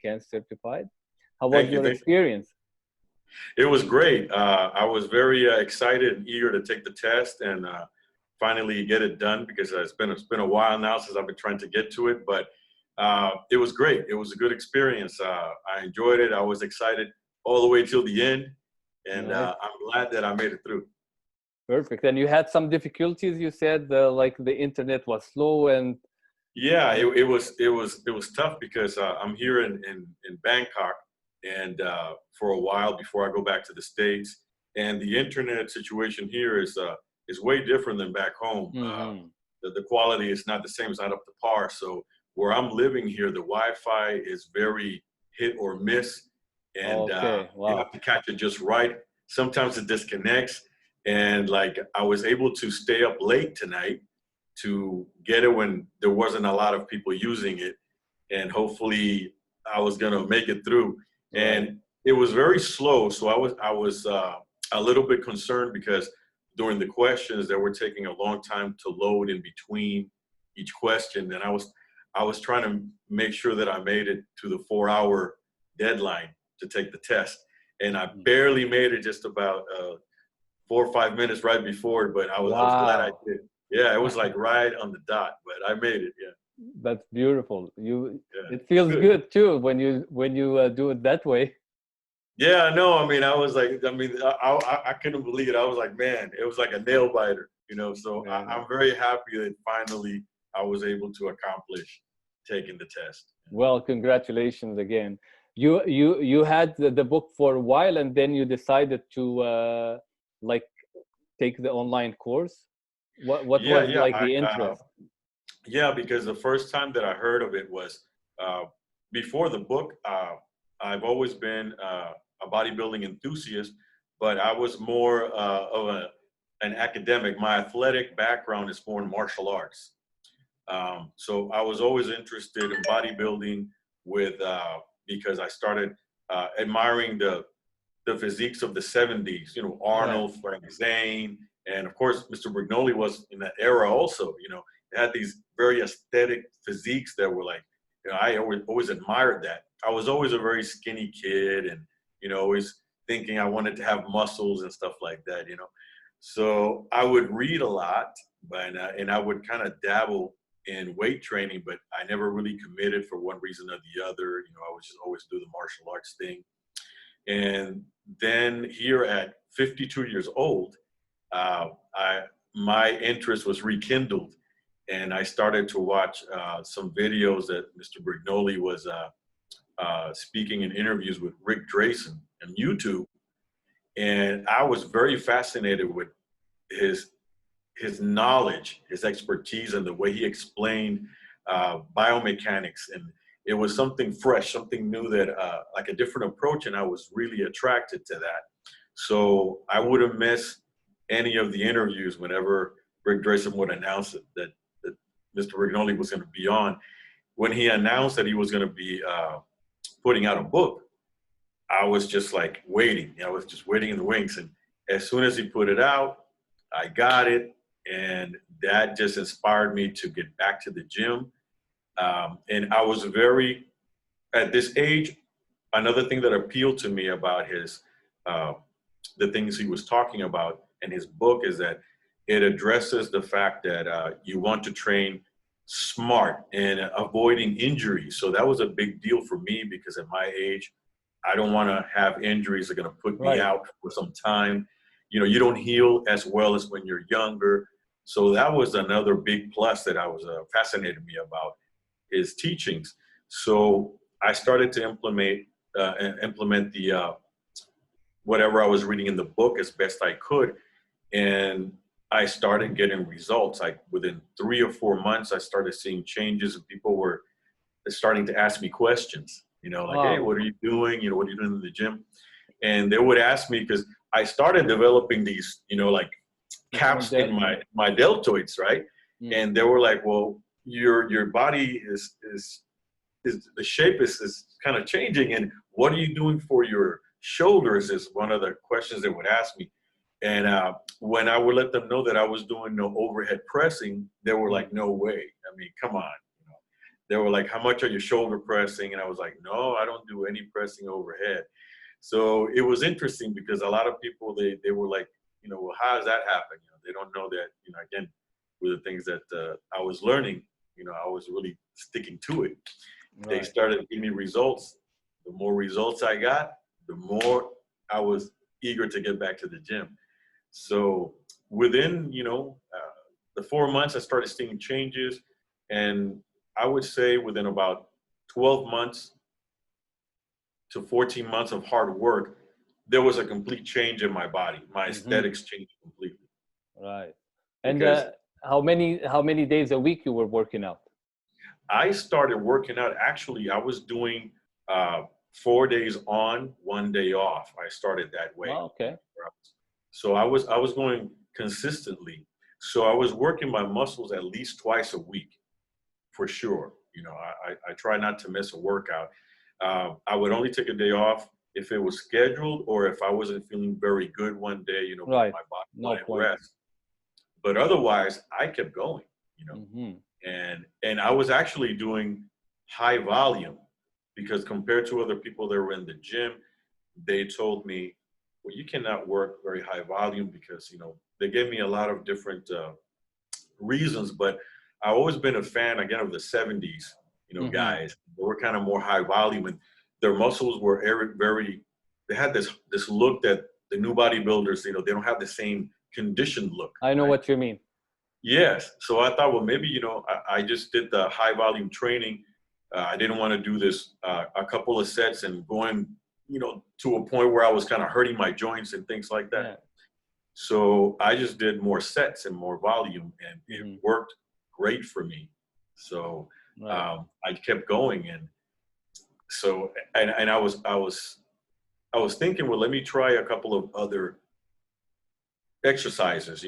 CAN certified. How was Thank you. your Thank you. experience? It was great. I was very excited and eager to take the test and finally get it done because it's been a while now since I've been trying to get to it. But it was great. It was a good experience. I enjoyed it. I was excited all the way till the end, and Nice. I'm glad that I made it through. Perfect. And you had some difficulties, you said, like the internet was slow and Yeah, it was tough because I'm here in Bangkok, and for a while before I go back to the States, and the internet situation here is way different than back home. Mhm. The quality is not the same; it's not up to par. So where I'm living here, the Wi-Fi is very hit or miss, and Okay, you have wow. to catch it just right. Sometimes it disconnects, and like I was able to stay up late tonight to get it when there wasn't a lot of people using it, and hopefully I was gonna make it through. Right. And it was very slow, so I was a little bit concerned because during the questions they were taking a long time to load in between each question, and I was trying to make sure that I made it to the 4 hour deadline to take the test, and I Mhm. barely made it, just about 4 or 5 minutes right before it, but I was glad I Wow. did. Yeah, it was like right on the dot, but I made it. Yeah, That's beautiful. You yeah, it feels good. good too when you do it that way. Yeah, no, I mean, I was like, I couldn't believe it. I was like, man, it was like a nail biter, you know. So Very nice. I'm very happy that finally I was able to accomplish taking the test. Well, congratulations again. You had the book for a while and then you decided to like take the online course. What Yeah, was yeah, like the interest? yeah, because the first time that I heard of it was uh, before the book. I've always been a bodybuilding enthusiast, but I was more of an academic. My athletic background is more in martial arts. So I was always interested in bodybuilding with because I started admiring the physiques of the 70s, you know, Yeah. Arnold, Frank Zane, and of course, Mr. Brignoli was in that era also, you know, they had these very aesthetic physiques that were like, you know, I always admired that. I was always a very skinny kid and, you know, always thinking I wanted to have muscles and stuff like that, you know. So I would read a lot, but, and I would kind of dabble in weight training, but I never really committed for one reason or the other. You know, I was just always do the martial arts thing. And then here at 52 years old, I my interest was rekindled, and I started to watch some videos that Mr. Brignoli was speaking in interviews with Rick Drayson on YouTube, and I was very fascinated with his his knowledge, his expertise, and the way he explained biomechanics. And it was something fresh, something new that, like a different approach, and I was really attracted to that. So I wouldn't miss any of the interviews whenever Rick Drayson would announce that Mr. Rignoli was going to be on. When he announced that he was going to be putting out a book, I was just like waiting. I was just waiting in the wings. And as soon as he put it out, I got it. And that just inspired me to get back to the gym. And I was very, at this age, another thing that appealed to me about uh, the things he was talking about in his book is that it addresses the fact that you want to train smart and avoiding injuries. So that was a big deal for me because at my age, I don't want to have injuries that are going to put me Right. out for some time. You know, you don't heal as well as when you're younger. So that was another big plus that I was fascinated me about his teachings. So I started to implement the whatever I was reading in the book as best I could, and I started getting results. Like within 3 or 4 months, I started seeing changes, and people were starting to ask me questions. You know, like, "Hey, Wow. what are you doing? You know, what are you doing in the gym?" And they would ask me because I started developing these, you know, like More caps in depth. my deltoids, right? Mm. And they were like, "Well, your body is the shape is kind of changing, and what are you doing for your shoulders?" Is one of the questions they would ask me. And when I would let them know that I was doing no overhead pressing, they were Mm. like, "No way! I mean, come on!" You know, they were like, how much are you shoulder pressing? And I was like, no, I don't do any pressing overhead. So it was interesting because a lot of people, they were like, well, how does that happen? They don't know that, again, with the things that I was learning, I was really sticking to it. They Right. started giving me results. The more results I got, the more I was eager to get back to the gym. So within, the 4 months, I started seeing changes. And I would say within about 12 months to 14 months of hard work, there was a complete change in my body. My aesthetics changed completely. Right. And Because how many days a week you were working out? I started working out, actually, I was doing 4 days on, 1 day off. I started that way. Oh, okay. So I was going consistently. So I was working my muscles at least twice a week, for sure. I try not to miss a workout. I would only take a day off if it was scheduled or if I wasn't feeling very good one day, Right. my body No wanted point. rest. But otherwise, I kept going, Mm-hmm. and I was actually doing high volume because compared to other people that were in the gym, they told me, well, you cannot work very high volume because, they gave me a lot of different reasons, but I've always been a fan, again, of the 70s, Mm-hmm. guys. They were kind of more high volume and their muscles were very, they had this look that the new bodybuilders, they don't have the same conditioned look, I know right? what you mean. Yes. So I thought, well, maybe, I just did the high volume training. I didn't want to do this a couple of sets and going, to a point where I was kind of hurting my joints and things like that. Yeah. So I just did more sets and more volume, and it Mm-hmm. worked great for me. So Right. I kept going, and so and I was thinking, well, let me try a couple of other exercises,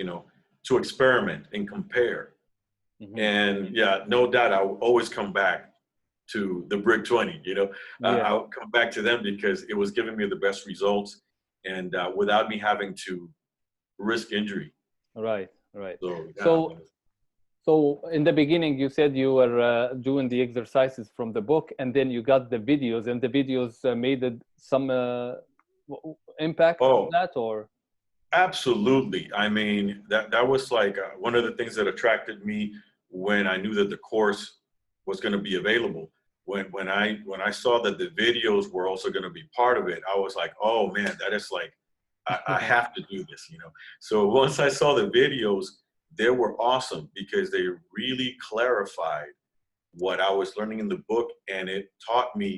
to experiment and compare. Mm-hmm. And yeah, no doubt, I will always come back to the Brick 20. Yeah. I'll come back to them because it was giving me the best results, and without me having to risk injury. Right. Right. So yeah, So in the beginning, you said you were doing the exercises from the book, and then you got the videos, and the videos made some impact on oh, that, or? absolutely. I mean, that was like one of the things that attracted me when I knew that the course was going to be available. When I saw that the videos were also going to be part of it, I was like, oh man, that is like I have to do this. So once I saw the videos, they were awesome because they really clarified what I was learning in the book, and it taught me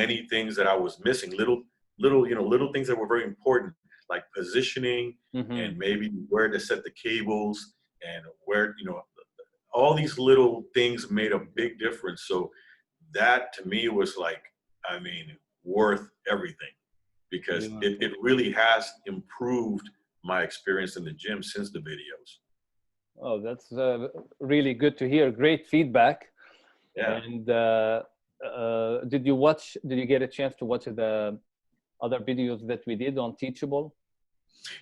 many things that I was missing. Little things that were very important, like positioning Mm-hmm. and maybe where to set the cables and where, all these little things made a big difference. So that to me was like, I mean, worth everything because it Beautiful. really has improved my experience in the gym since the videos. Oh, that's really good to hear. Great feedback. Yeah. And did you get a chance to watch the other videos that we did on Teachable?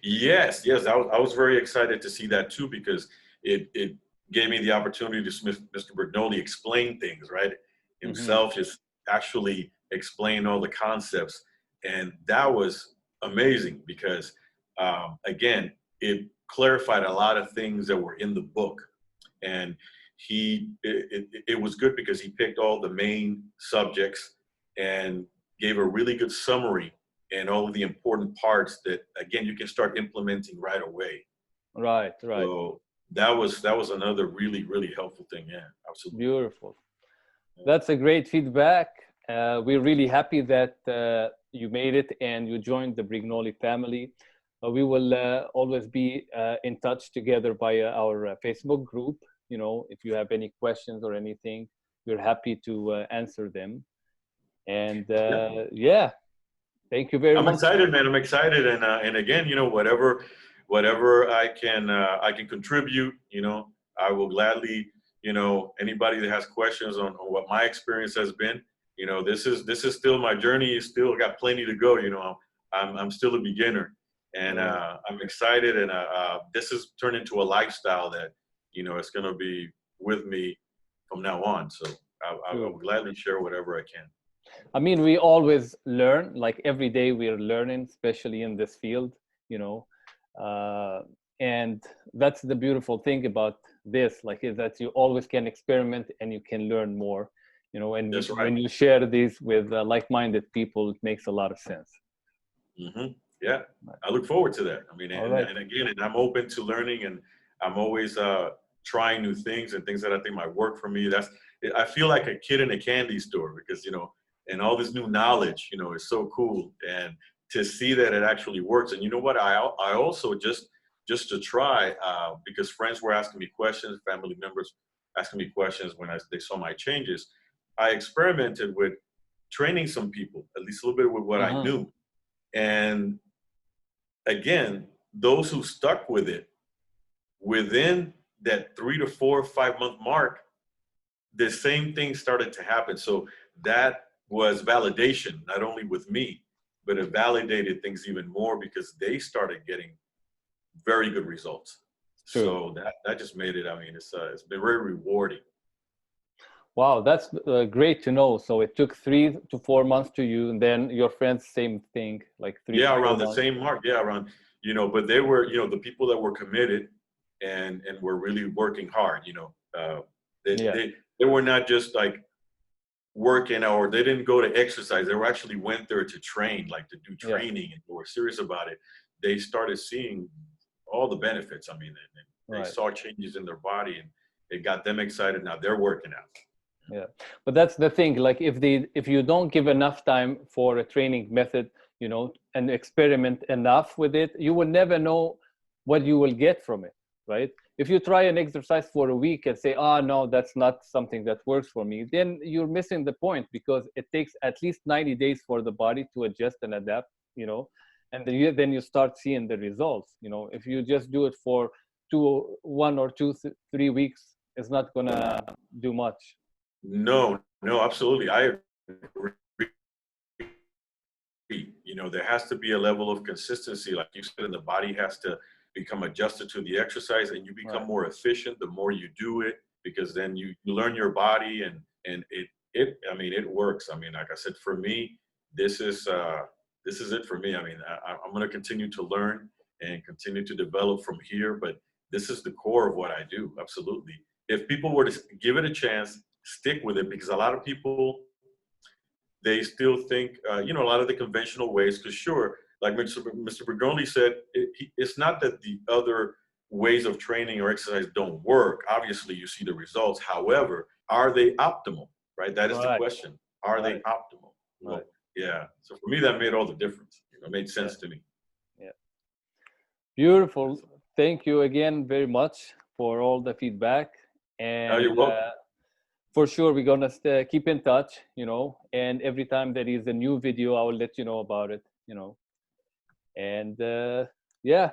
Yes. I was very excited to see that too because it gave me the opportunity to Mr. Bernoulli explain things, right? Mm-hmm. Himself just actually explain all the concepts, and that was amazing because again, it clarified a lot of things that were in the book, and it was good because he picked all the main subjects and gave a really good summary and all of the important parts that again you can start implementing right away. Right, right. So that was another really helpful thing. Yeah, absolutely. Beautiful. Yeah. That's a great feedback. We're really happy that you made it and you joined the Brignoli family. We will always be in touch together via our Facebook group. If you have any questions or anything, we're happy to answer them. And Yeah. yeah, thank you very I'm much. excited, man. I'm excited, and again, whatever I can contribute, I will gladly, anybody that has questions on what my experience has been, this is still my journey. Is still got plenty to go. I'm still a beginner, and Right. I'm excited, and this has turned into a lifestyle that, it's going to be with me from now on. So I will gladly share whatever I can. I mean, we always learn, like every day we're learning, especially in this field, you know. And that's the beautiful thing about this, like, is that you always can experiment and you can learn more, you know, and That's right. when you share these with like-minded people, it makes a lot of sense. Yeah, I look forward to that. I mean, All right. and again, and I'm open to learning, and I'm always trying new things and things that I think might work for me. I feel like a kid in a candy store because, you know, and all this new knowledge, you know, is so cool. And to see that it actually works. And you know what? I also just to try, because friends were asking me questions, family members asking me questions when they saw my changes. I experimented with training some people, at least a little bit with what I knew. And again, those who stuck with it within that 3 to 4 or 5 month mark, the same thing started to happen. So that was validation, not only with me, but it validated things even more because they started getting very good results. True. So that just made it, I mean, it's been very rewarding. Wow, that's great to know. So it took 3 to 4 months to you, and then your friends, same thing, like 3 to 4 around months. the same mark. Yeah, around, you know, but they were, you know, the people that were committed and were really working hard, you know, they were not just like working, or they didn't go to exercise. They were actually went there to train, like to do training, and they were serious about it. They started seeing all the benefits. I mean, they saw changes in their body, and it got them excited. Now they're working out. Yeah, but that's the thing. Like if you don't give enough time for a training method, you know, and experiment enough with it, you will never know what you will get from it, right? If you try an exercise for a week and say, oh, no, that's not something that works for me, then you're missing the point, because it takes at least 90 days for the body to adjust and adapt, you know, and then you start seeing the results. You know, if you just do it for 1 or 2, 3 weeks, it's not gonna do much. No, absolutely. I agree. You know, there has to be a level of consistency, like you said, and the body has to become adjusted to the exercise, and you become more efficient the more you do it, because then you learn your body, and I mean, it works. I mean, like I said, for me, this is it for me. I mean, I'm going to continue to learn and continue to develop from here, but this is the core of what I do. Absolutely. If people were to give it a chance, stick with it, because a lot of people, they still think, you know, a lot of the conventional ways, because sure, like Mr. Brignoli said, it's not that the other ways of training or exercise don't work. Obviously, you see the results. However, are they optimal, right? That is the question. Are they optimal? Well, yeah. So for me, that made all the difference. You know, it made sense to me. Yeah. Beautiful. Thank you again very much for all the feedback. And you're welcome. For sure, we're gonna keep in touch, you know, and every time there is a new video, I will let you know about it, you know. And yeah,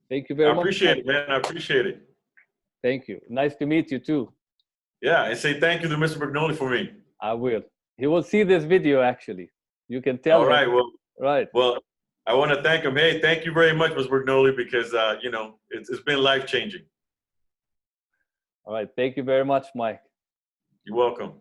thank you very much. I appreciate it, man. I appreciate it. Thank you. Nice to meet you too. Yeah, and say thank you to Mr. Brignoli for me. I will. He will see this video, actually. You can tell him. All right, well, right. Well, I want to thank him. Hey, thank you very much, Mr. Brignoli, because, you know, it's been life-changing. All right. Thank you very much, Mike. You're welcome.